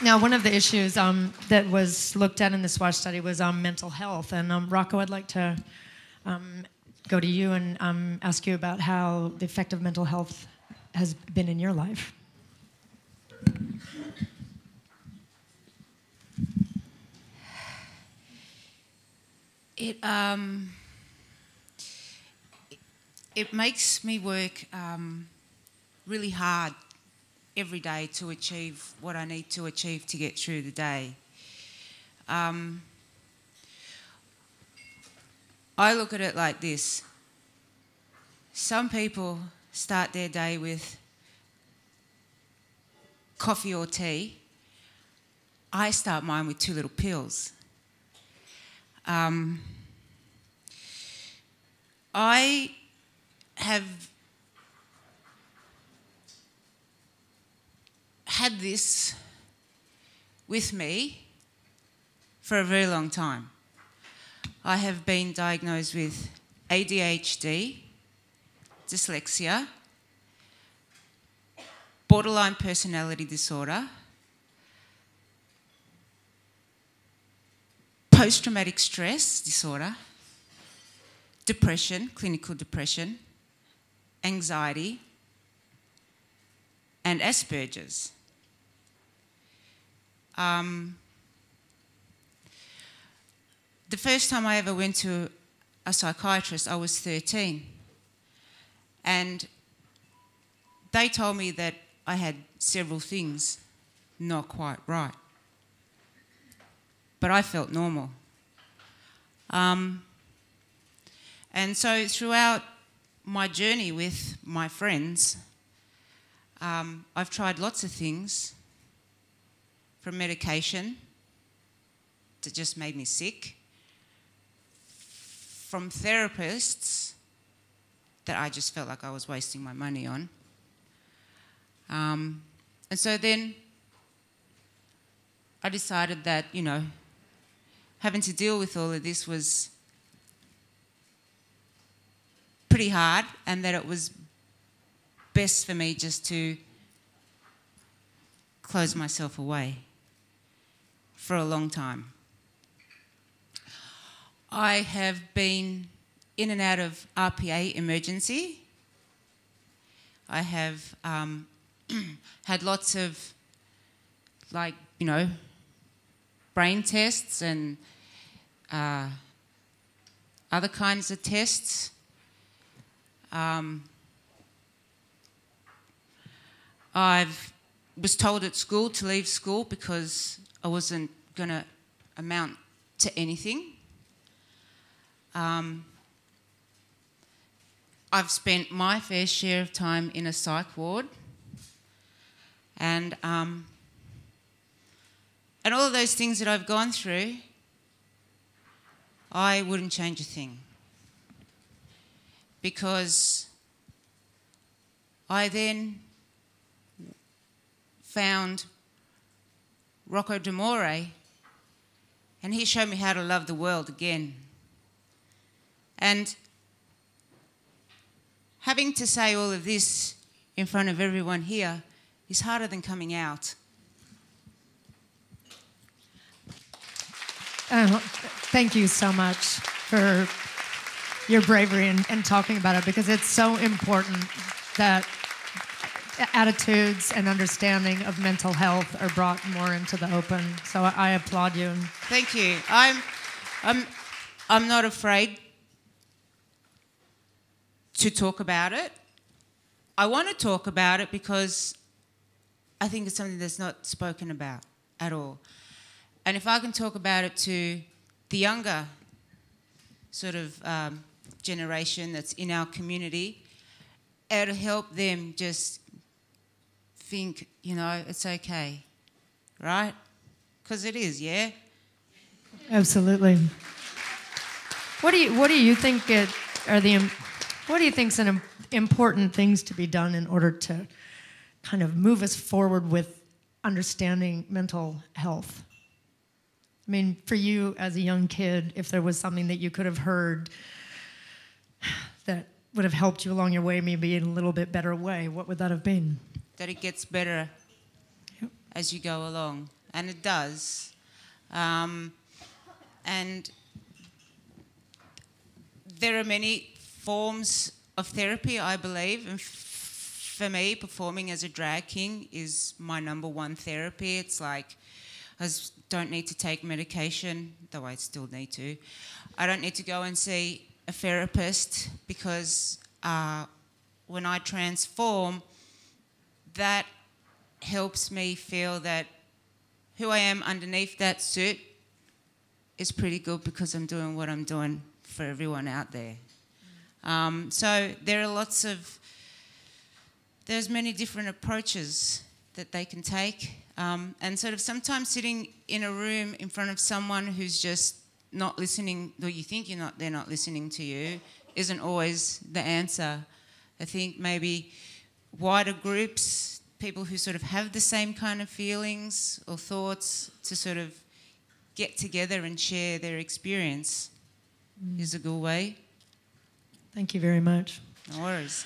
Now, one of the issues that was looked at in the SWASH study was mental health. And Rocco, I'd like to go to you and ask you about how the effect of mental health has been in your life. It makes me work really hard every day to achieve what I need to achieve to get through the day. I look at it like this. Some people start their day with coffee or tea. I start mine with 2 little pills. I have had this with me for a very long time. I have been diagnosed with ADHD, dyslexia, borderline personality disorder, post-traumatic stress disorder, depression, clinical depression, anxiety, and Asperger's. The first time I ever went to a psychiatrist, I was 13. And they told me that I had several things not quite right. But I felt normal. And so throughout my journey with my friends, I've tried lots of things, from medication that just made me sick, from therapists that I just felt like I was wasting my money on. And so then I decided that, you know, having to deal with all of this was pretty hard, and that it was best for me just to close myself away for a long time. I have been in and out of RPA emergency. I have had lots of, like, you know, brain tests and other kinds of tests. I was told at school to leave school because I wasn't going to amount to anything. I've spent my fair share of time in a psych ward, and all of those things that I've gone through, I wouldn't change a thing, because I then found Rocco d'Amore, and he showed me how to love the world again. And having to say all of this in front of everyone here is harder than coming out. Thank you so much for your bravery and talking about it, because it's so important that attitudes and understanding of mental health are brought more into the open. So I applaud you. Thank you. I'm not afraid to talk about it. I want to talk about it because I think it's something that's not spoken about at all. And if I can talk about it to the younger sort of generation that's in our community, it'll help them just think, you know, it's okay, right? Because it is, yeah? Absolutely. What do you think what do you think is an important things to be done in order to kind of move us forward with understanding mental health? I mean, for you as a young kid, if there was something that you could have heard that would have helped you along your way, maybe in a little bit better way, what would that have been? That it gets better as you go along. and it does. And there are many forms of therapy, I believe, and for me, performing as a drag king is my number one therapy. It's like I don't need to take medication, though I still need to. I don't need to go and see a therapist because when I transform, that helps me feel that who I am underneath that suit is pretty good because I'm doing what I'm doing for everyone out there. So there are there's many different approaches that they can take. And sort of sometimes sitting in a room in front of someone who's just not listening, or you think they're not listening to you, isn't always the answer. I think maybe wider groups, people who sort of have the same kind of feelings or thoughts to sort of get together and share their experience is a good way. Thank you very much. No worries.